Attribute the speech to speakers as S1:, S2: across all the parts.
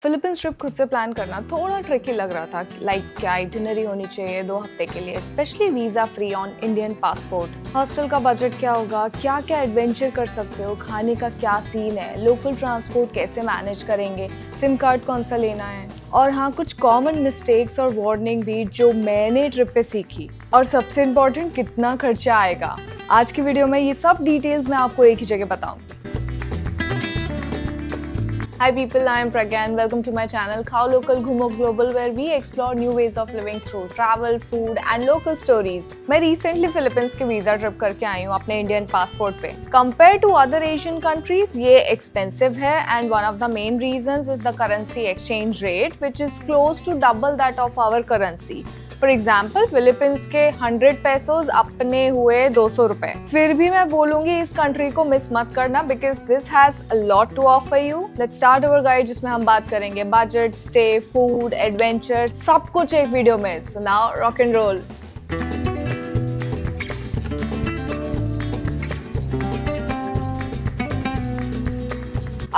S1: Philippines trip खुद से plan करना थोड़ा ट्रिकी लग रहा था। क्या आइटिनरी होनी चाहिए 2 हफ्ते के लिए, specially visa free on Indian passport. Hostel का बजट क्या होगा, क्या क्या एडवेंचर कर सकते हो, खाने का क्या सीन है, लोकल ट्रांसपोर्ट कैसे मैनेज करेंगे, सिम कार्ड कौन सा लेना है, और हाँ कुछ कॉमन मिस्टेक्स और वार्निंग भी जो मैंने ट्रिप पे सीखी, और सबसे इम्पोर्टेंट कितना खर्चा आएगा। आज की वीडियो में ये सब डिटेल्स मैं आपको एक ही जगह बताऊंगी। Hi people, I am Pragya and welcome to my channel Khao Local Ghumo Global, where we explore new ways of living through travel, food and local stories. मैं recently फिलीपींस की वीजा ट्रिप करके आई हूँ अपने Indian passport पे। Compared to other Asian countries, ये expensive है and one of the main reasons is the currency exchange rate, which is close to double that of our currency. For example Philippines के 100 पेसोज अपने हुए 200 रुपए। फिर भी मैं बोलूंगी इस कंट्री को मिस मत करना, because this has a lot to offer you. Let's start our guide, जिसमें हम बात करेंगे बजट, स्टे, फूड, एडवेंचर, सब कुछ एक वीडियो में। So now rock and roll.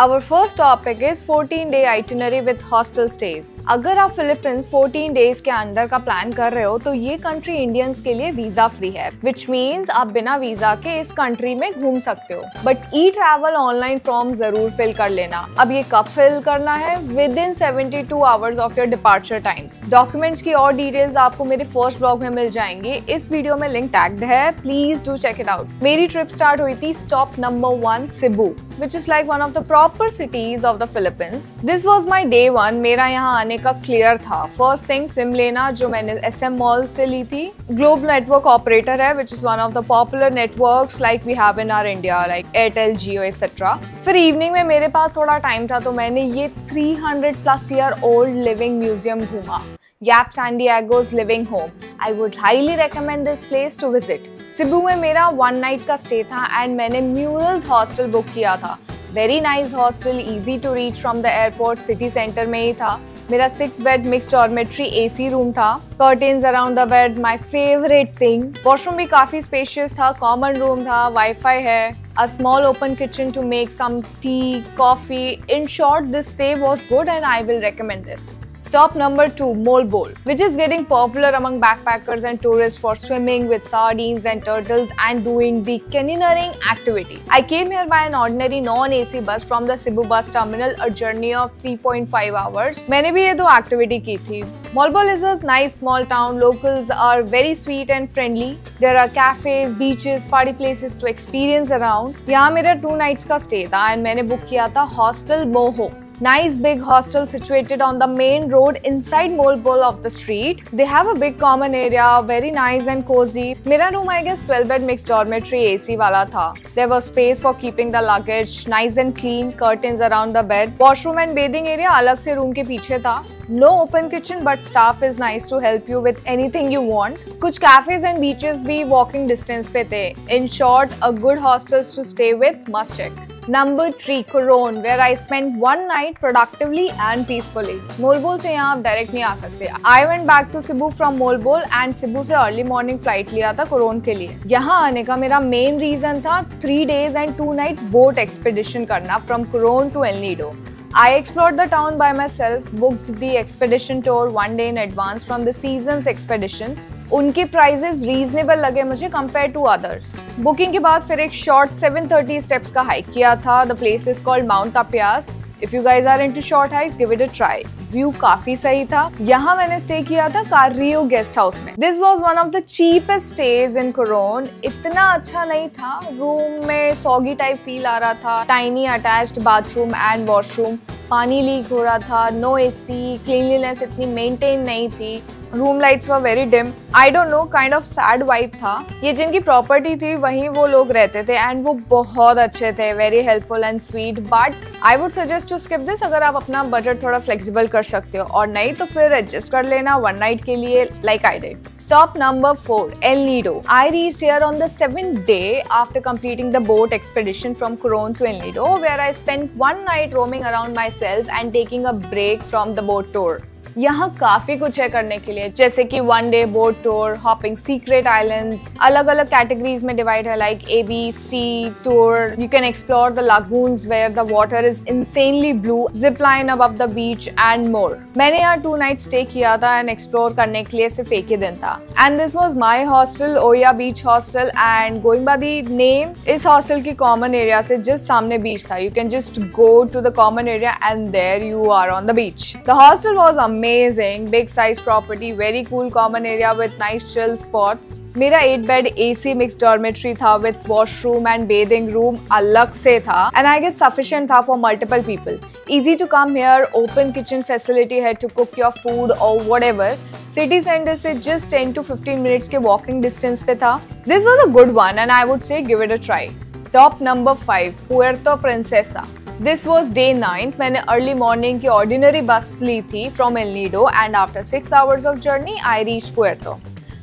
S1: Our first topic is 14-day itinerary with hostel stays. अगर आप फिलीपींस 14 डेज के अंदर का प्लान कर रहे हो तो ये कंट्री इंडियंस के लिए वीजा फ्री है, which means आप बिना वीजा के इस कंट्री में घूम सकते हो। But E travel online form जरूर फिल कर लेना। अब ये कब फिल करना है? With in 72 hours of your departure times. Documents की और डिटेल्स आपको मेरे फर्स्ट ब्लॉग में मिल जाएंगी। इस वीडियो में लिंक टैग्ड है, please do check it out. मेरी ट्रिप स्टार्ट हुई थी stop number 1 Cebu, which is like one of the proper cities of the Philippines. This was my day 1. मेरा यहाँ आने का क्लियर था। First thing, सिम लेना जो मैंने SM मॉल से ली थी। ग्लोब नेटवर्क ऑपरेटर है, which is one of the popular networks like we have in our India, like Airtel, Jio, etc. फिर इवनिंग में मेरे पास थोड़ा टाइम था तो मैंने ये 300+ year old living museum घूमा। Yap San Diego's living home. I would highly recommend this place to visit. Sibu में मेरा 1 नाइट का स्टे था एंड मैंने म्यूरल्स हॉस्टल बुक किया था। Very nice hostel, easy to reach from the airport, city centre में ही था। मेरा 6 bed mixed dormitory AC room था। Curtains around the bed, my favourite thing. Washroom भी काफी स्पेशियस था, कॉमन रूम था, वाईफाई है। A small open kitchen to make some tea, coffee. In short, this stay was good and I will recommend this. Stop number 2, Molbol, which is getting popular among backpackers and tourists for swimming with sardines and turtles and doing the canoeing activity. I came here by an ordinary non-AC bus from the Cebu bus terminal, a journey of 3.5 hours. मैंने भी ये 2 activity की थी। Molbol is a nice small town. Locals are very sweet and friendly. There are cafes, beaches, party places to experience around. यहाँ मेरा 2 nights का stay था and मैंने बुक किया था hostel Moho. Nice big hostel situated on the main road inside Molbol of the street. They have a big common area, very nice and cozy. मेरा room I guess 12 bed mixed dormitory AC वाला था. There was space for keeping the luggage, nice and clean, curtains around the bed. Washroom and bathing area अलग से room के पीछे था. No open kitchen but staff is nice to help you with anything you want. कुछ cafes and beaches भी walking distance पे थे. In short, a good hostels to stay with, must check. Number 3, Coron, where I spent 1 night productively and peacefully. Molbol से यहाँ आप direct नहीं आ सकते। I went back to Cebu from Molbol and Cebu से early morning flight लिया था कोरोन के लिए। यहाँ आने का मेरा मेन रीजन था 3 days and 2 nights boat expedition करना from Coron to El Nido. I explored the town by myself, booked the expedition tour 1 day in advance from the Seasons Expeditions. उनके prices reasonable लगे मुझे compared to others. Booking के बाद फिर एक short 730 steps का hike किया था। The place is called Mount Tapias. If you guys are into short hikes, give it a try. View काफी सही था। यहाँ मैंने स्टे किया था कार्रियो गेस्ट हाउस में। This was one of the cheapest stays in Coron. इतना अच्छा नहीं था, रूम में सॉगी टाइप फील आ रहा था। Tiny attached bathroom and washroom, पानी लीक हो रहा था, नो AC, क्लीनलीनेस इतनी मेंटेन नहीं थी, room lights were very dim. I don't know, kind of sad vibe था। ये जिनकी प्रॉपर्टी थी वहीं वो लोग रहते थे एंड वो बहुत अच्छे थे, very helpful and sweet. But I would suggest to skip this अगर आप अपना बजट थोड़ा फ्लेक्सिबल कर सकते हो, और नहीं तो फिर एडजस्ट कर लेना 1 नाइट के लिए, like I did. Stop number 4, El Nido. I reached here on the 7th day after completing the boat expedition from Coron to El Nido, where I spent 1 night roaming around myself and taking a break from the boat tour. यहाँ काफी कुछ है करने के लिए, जैसे कि 1 day boat tour, hopping secret islands, अलग अलग कैटेगरीज में डिवाइड है, like ABC tour, you can explore the lagoons where the water is insanely blue, zip line above the beach and more. मैंने यहाँ 2 नाइट स्टे किया था and explore करने के लिए सिर्फ एक ही दिन था। And this was my hostel, Oya beach hostel, and going by the name, इस हॉस्टल की कॉमन एरिया से जस्ट सामने बीच था। You can just go to the common area and there you are on the beach. The hostel was amazing, big size property, very cool common area with nice chill spots. मेरा 8 bed AC mixed dormitory था with washroom and bathing room अलग से था, and I guess sufficient था for multiple people. Easy to come here, open kitchen facility है to cook your food or whatever. City center से just 10 to 15 minutes के walking distance पे था. This was a good one and I would say give it a try. Stop number 5, Puerto Princesa. This was day 9. मैंने early morning की ordinary बस ली थी from L Nido and after 6 hours of journey I reach Puerto.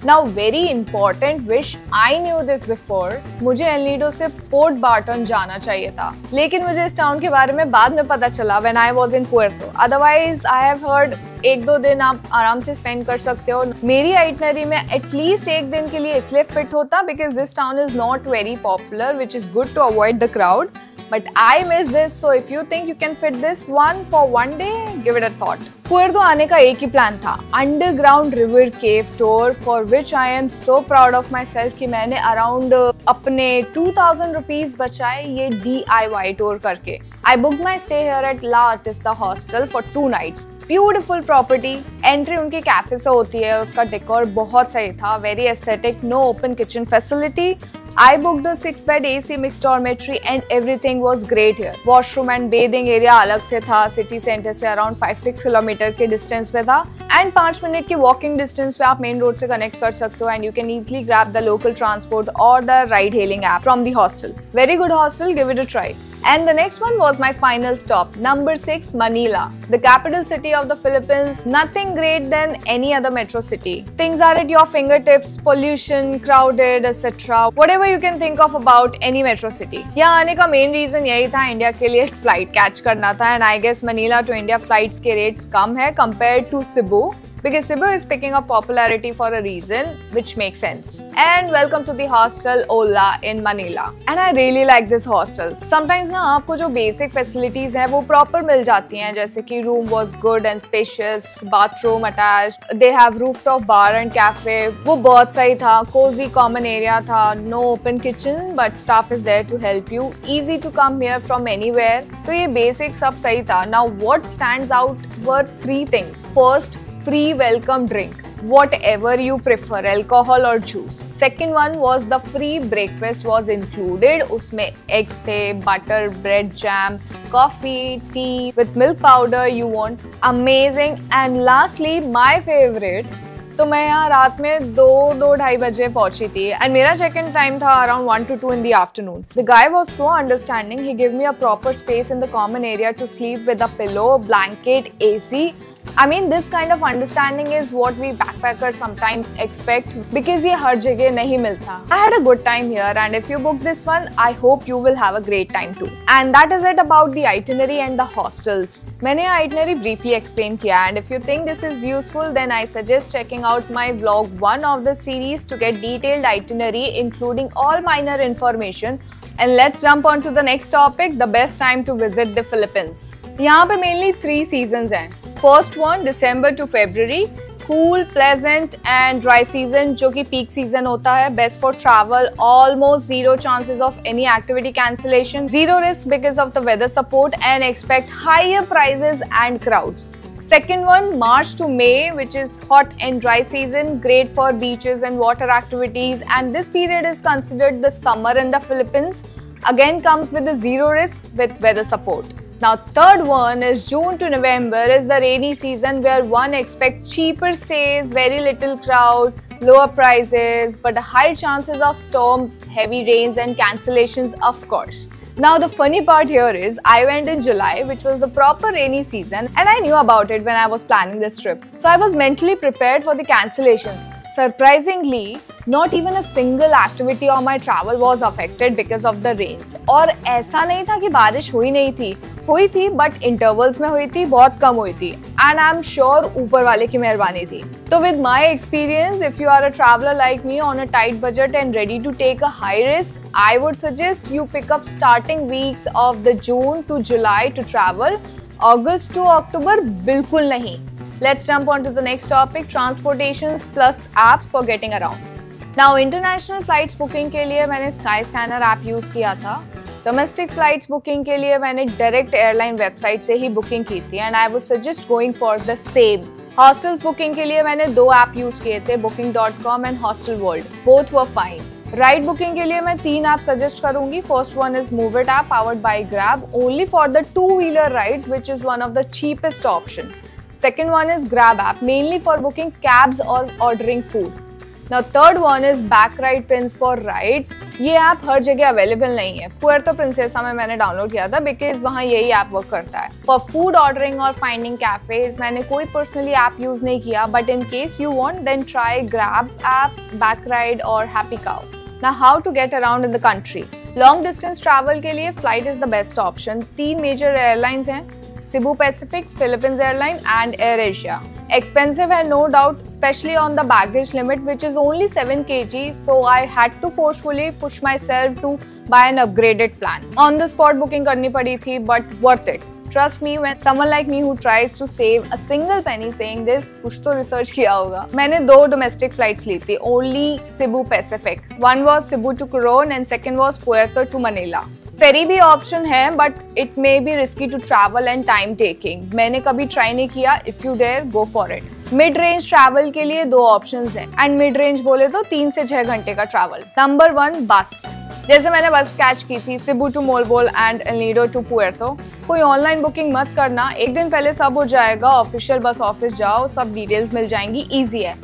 S1: Now very important wish, I knew this before, मुझे L Nido से port Barton जाना चाहिए था, लेकिन मुझे इस टाउन के बारे में बाद में पता चला when I was in Puerto. Otherwise I have heard 1-2 दिन आप आराम से स्पेंड कर सकते हो। मेरी आइटनरी में एटलीस्ट एक दिन के लिए इसलिए फिट होता because this town is not very popular, which is good to avoid the crowd. But I miss this, so if you think you can fit this one for 1 day, give it a thought. Puerto आने का एक ही plan था, underground river cave tour, for which I am so proud of my self कि मैंने around अपने 2000 rupees बचाए ये DIY tour करके. I booked my stay here at La Artista Hostel for 2 nights. Beautiful property, entry उनके cafe से होती है, उसका डेकोर बहुत सही था, very aesthetic, no open kitchen facility. I booked a 6 bed AC mixed dormitory and everything was great here. Washroom and bathing area अलग से था, सिटी सेंटर से अराउंड 5-6 किलोमीटर के डिस्टेंस पे था एंड 5 मिनट की वॉकिंग डिस्टेंस पे आप मेन रोड से कनेक्ट कर सकते हो and you can easily grab the local transport और the ride hailing app from the hostel. Very good hostel, give it a try. And the next one was my final stop, number 6, Manila, the capital city of the Philippines. Nothing great than any other metro city. Things are at your fingertips, pollution, crowded, etc. Whatever you can think of about any metro city. यहाँ आने का main reason यही था, India के लिए flight catch करना था and I guess Manila to India flights के rates कम है compared to Cebu. Because Cebu is picking up popularity for a reason, which makes sense. And welcome to the hostel Ola in Manila. And I really like this hostel. Sometimes ना आपको जो basic facilities हैं वो proper मिल जाती हैं, जैसे कि room was good and spacious, bathroom attached, they have rooftop bar and cafe. वो बहुत सही था, cozy common area था, no open kitchen but staff is there to help you, easy to come here from anywhere. तो ये basic सब सही था. Now what stands out were 3 things. First, free welcome drink, whatever you prefer, alcohol or juice. Second one was the free breakfast was included. उसमें eggs थे, butter, bread, jam, coffee, tea with milk powder you want. Amazing. And lastly, my favorite, तो मैं यहाँ रात में 2-2:30 बजे पहुंची थी एंड मेरा चेक इन टाइम था around 1 to 2 in the afternoon. The guy was so understanding. He gave me a proper space in the common area to sleep with a pillow, blanket, AC. I mean, this kind of understanding is what we backpackers sometimes expect because ये हर जगह नहीं मिलता. I had a good time here and if you book this one, I hope you will have a great time too. And that is it about the itinerary and the hostels. मैंने itinerary briefly explain किया and if you think this is useful, then I suggest checking out my vlog 1 of the series to get detailed itinerary including all minor information. And let's jump on to the next topic, the best time to visit the Philippines. यहाँ पे mainly 3 seasons हैं. First one, December to February, cool, pleasant and dry season, जो कि peak season होता है. Best for travel, almost 0 chances of any activity cancellation, 0 risk because of the weather support and expect higher prices and crowds. Second one, March to May, which is hot and dry season, great for beaches and water activities, and this period is considered the summer in the Philippines. Again comes with the 0 risk with weather support. Now third one is June to November is the rainy season where one expects cheaper stays, very little crowd, lower prices, but high chances of storms, heavy rains and cancellations of course. Now the funny part here is I went in July, which was the proper rainy season, and I knew about it when I was planning this trip. So I was mentally prepared for the cancellations. Surprisingly, not even a single activity on my travel was affected because of the rains. और ऐसा नहीं था कि बारिश हुई नहीं थी, हुई थी बट इंटरवल्स में हुई थी, बहुत कम हुई थी एंड आई एम श्योर ऊपर वाले की मेहरबानी थी। तो with my experience, if you are a traveller like me on a tight budget and ready to take a high risk, I would suggest you pick up starting weeks of the June to July to travel. August to October बिल्कुल नहीं। Let's jump on to the next topic, transportations plus apps for getting around. Now international flights booking के लिए मैंने Skyscanner app use किया था। Domestic flights booking के लिए मैंने direct airline website से ही booking की थी and I would suggest going for the same. Hostels booking के लिए मैंने 2 ऐप यूज़ किए थे, Booking.com and Hostel World. Both were fine. Ride booking के लिए मैं 3 ऐप सजेस्ट करूंगी। First one is Move It app powered by Grab only for the 2-wheeler rides which is one of the cheapest option. Second one is Grab app mainly for booking cabs और ordering food. Now third one is back ride prince for rides. ये app हर जगह available नहीं है। Puerto Princesa में मैंने download किया था बिकॉज वहाँ यही ऐप वर्क करता है। फॉर फूड ऑर्डरिंग और फाइंडिंग कैफेज मैंने कोई पर्सनली ऐप यूज नहीं किया, but in case you want then try Grab app, back ride और Happy Cow. Now how to get around in the country? Long distance travel के लिए flight is the best option. 3 major airlines हैं, Cebu Pacific, Philippines Airline and AirAsia. Expensive है no doubt, especially on the baggage limit which is only 7 kg. So I had to forcefully push myself to buy an upgraded plan. On the spot booking करनी पड़ी थी, but worth it. Trust me, when someone like me who tries to save a single penny saying this, कुछ तो research किया होगा। मैंने 2 domestic flights ली थी, only Cebu Pacific. One was Cebu to Coron and second was Puerto to Manila. फेरी भी option है but it may be risky to travel and time taking. मैंने कभी ट्राई नहीं किया। If you dare go for it. Mid range travel के लिए 2 options हैं and mid range बोले तो 3 से 6 घंटे का ट्रैवल। नंबर 1 बस। जैसे मैंने बस कैच की थी Cebu to Molbol and El Nido to Puerto। कोई ऑनलाइन बुकिंग मत करना, एक दिन पहले सब हो जाएगा। ऑफिशियल बस ऑफिस जाओ, सब डिटेल्स मिल जाएंगी, ईजी है।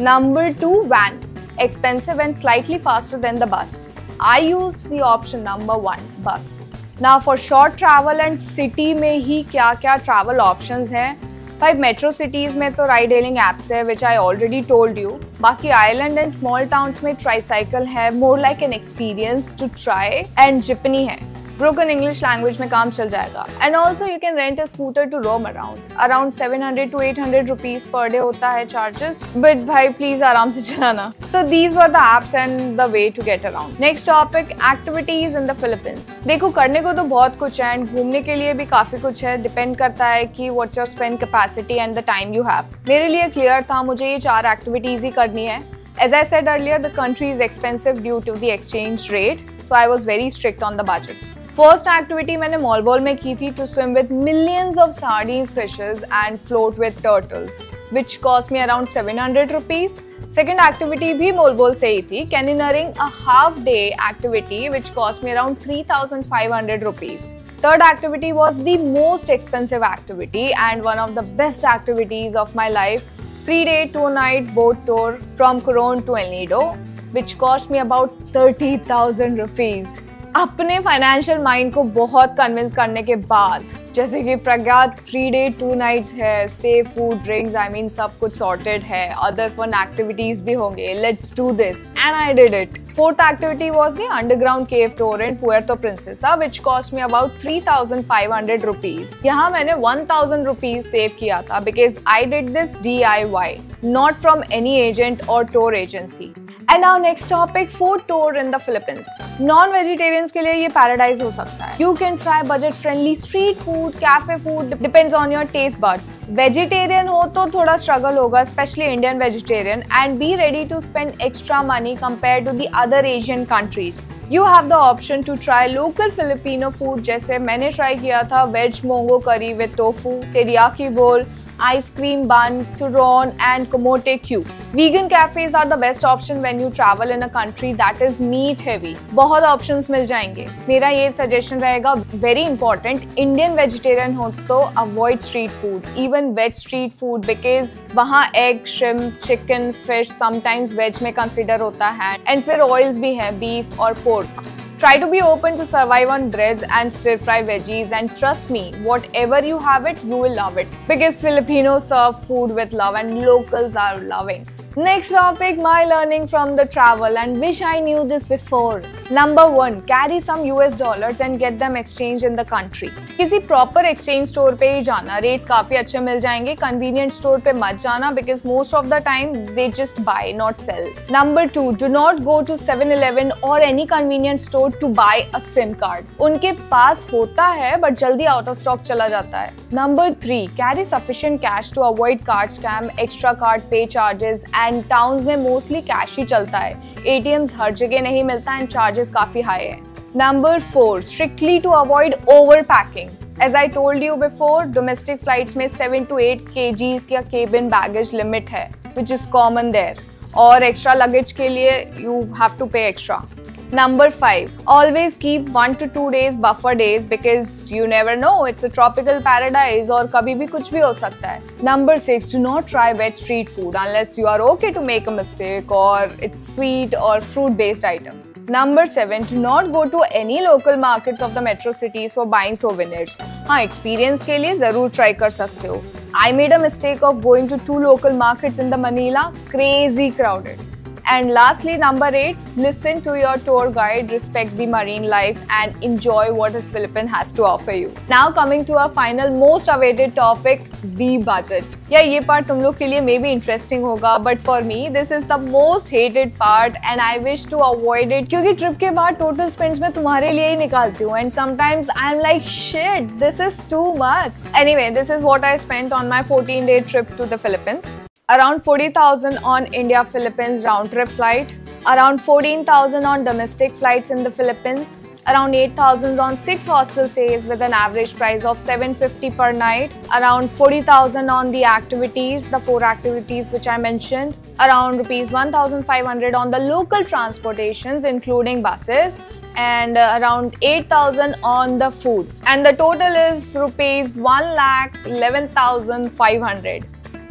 S1: Number 2 van, expensive and slightly faster than the bus. I use the option number 1 bus. Now for short travel and city में ही क्या क्या travel options हैं? भाई मेट्रो सिटीज में तो राइड हेलिंग एप्स है which I already told you. बाकी island and small towns में ट्राईसाइकिल है, more like an experience to try, and jeepney है। ब्रोकन इंग्लिश लैंग्वेज में काम चल जाएगा। And also you can rent a scooter to roam around 700 to 800 rupees per day होता है चार्जेस, बट भाई प्लीज आराम से चलाना। So these were the apps and the way to get around. Next topic, activities in the Philippines. देखो करने को तो बहुत कुछ है एंड घूमने के लिए भी काफी कुछ है, डिपेंड करता है कि what's your spend capacity and the time you have. मेरे लिए क्लियर था मुझे ये 4 एक्टिविटीज ही करनी है। As I said earlier, the country is expensive due to the exchange rate, so I was very strict on the budgets. First activity मैंने Moalboal में की थी, to swim with millions of sardines fishes and float with turtles which cost me around 700 rupees. Second activity भी Moalboal से ही थी, canyoneering a half day activity which cost me around 3500 rupees. Third activity was the most expensive activity and one of the best activities of my life, 3-day 2-night boat tour from Coron to El Nido, which cost me about 30,000 rupees. अपने financial mind को बहुत convince करने के बाद, जैसे कि प्रज्ञा 3-day 2 nights है, stay, food, drinks, I mean सब कुछ सॉर्टेड है, अदर फन एक्टिविटीज भी होंगे, let's do this, and I did it. Fourth activity was the underground cave tour in Puerto Princesa, which cost me about 3,500 rupees. यहाँ मैंने 1,000 rupees save किया था because I did this DIY, not from any agent or tour agency. And now next topic, food tour in the Philippines. Non-vegetarians के लिए ये paradise हो सकता है. You can try budget-friendly street food, cafe food, depends on your taste buds. Vegetarian हो तो थोड़ा struggle होगा, especially Indian vegetarian, and be ready to spend extra money compared to the other Asian countries. You have the option to try local Filipino food, जैसे मैंने try किया था veg mongo curry with tofu, teriyaki bowl, ice cream bun, turon and kamote cube. Vegan cafes are the best option when you travel in a country that is meat heavy. बहुत options मिल जाएंगे. मेरा ये suggestion रहेगा, very important, Indian vegetarian हो तो avoid street food, even veg street food, because वहाँ egg, shrimp, chicken, fish, sometimes veg में consider होता है, and फिर oils भी है, beef और pork. Try to be open to survive on breads and stir-fry veggies, and trust me, whatever you have it, you will love it. Because Filipinos serve food with love and locals are loving. Next topic, my learning from the travel and wish I knew this before. Number 1, carry some US dollars and get them exchanged in the country. किसी proper exchange store पे ही जाना, rates काफी अच्छे मिल जाएंगे. Convenient store पे मत जाना because most of the time they just buy, not sell. Number 2, do not go to 7-Eleven or any convenience store to buy a SIM card. उनके पास होता है but जल्दी out of stock चला जाता है. Number 3, carry sufficient cash to avoid card scam, extra card pay charges and towns में mostly cash ही चलता है. ATMs हर जगह नहीं मिलता and charges काफी high है. Number 4, strictly to avoid overpacking. As I told you before, domestic flights में 7 to 8 kgs का cabin baggage limit है, which is common there. और extra luggage के लिए you have to pay extra. Number 5, always keep 1 to 2 days buffer days because you never know, it's a tropical paradise और कभी भी कुछ भी हो सकता है. Number 6, do not try wet street food unless you are okay to make a mistake or it's sweet or fruit based item. Number 7, do not go to any local markets of the metro cities for buying souvenirs. हाँ, experience के लिए जरूर try कर सकते हो. I made a mistake of going to 2 local markets in the Manila, crazy crowded. And lastly, number 8, listen to your tour guide, respect the marine life and enjoy what this Philippines has to offer you. Now coming to our final most awaited topic, the budget. Yeah, ये part तुम लोग के लिए maybe interesting होगा, but for me this is the most hated part and I wish to avoid it क्योंकि trip के बाद total spends मैं तुम्हारे लिए ही निकालती हूँ and sometimes I'm like shit, this is too much. Anyway, this is what I spent on my 14-day trip to the Philippines. Around 40,000 on India-Philippines round-trip flight, around 14,000 on domestic flights in the Philippines, around 8,000 on 6 hostel stays with an average price of $750 per night, around 40,000 on the activities, the 4 activities which I mentioned, around rupees 1,500 on the local transportations including buses, and around 8,000 on the food. And the total is rupees 1,11,500.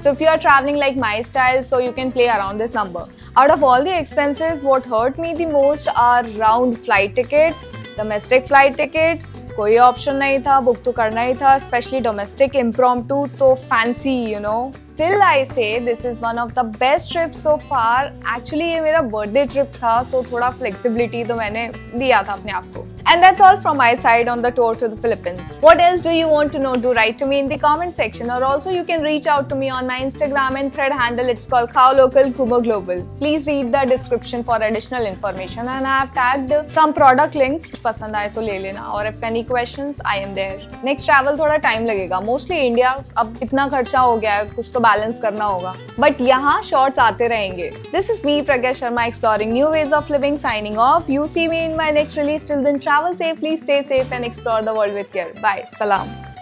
S1: So if you are traveling like my style, so you can play around this number. Out of all the expenses, what hurt me the most are round flight tickets, domestic flight tickets. कोई option नहीं था, book तो करना ही था, especially domestic impromptu, तो fancy, you know. Still I say this is one of the best trips so far. Actually ये मेरा birthday trip था, so थोड़ा flexibility तो मैंने दिया था अपने आप को. And that's all from my side on the tour to the Philippines. What else do you want to know? Do write to me in the comment section, or also you can reach out to me on my Instagram and thread handle. It's called Khao Local Kumo Global. Please read the description for additional information, and I have tagged some product links. पसंद आए तो ले लेना. और if any questions, I am there. Next travel थोड़ा time लगेगा. Mostly India अब इतना खर्चा हो गया है, कुछ तो balance करना होगा. But यहाँ shorts आते रहेंगे. This is me, Pragya Sharma, exploring new ways of living. Signing off. You see me in my next release. Till then, travel safely, stay safe, and explore the world with care. Bye. Salam.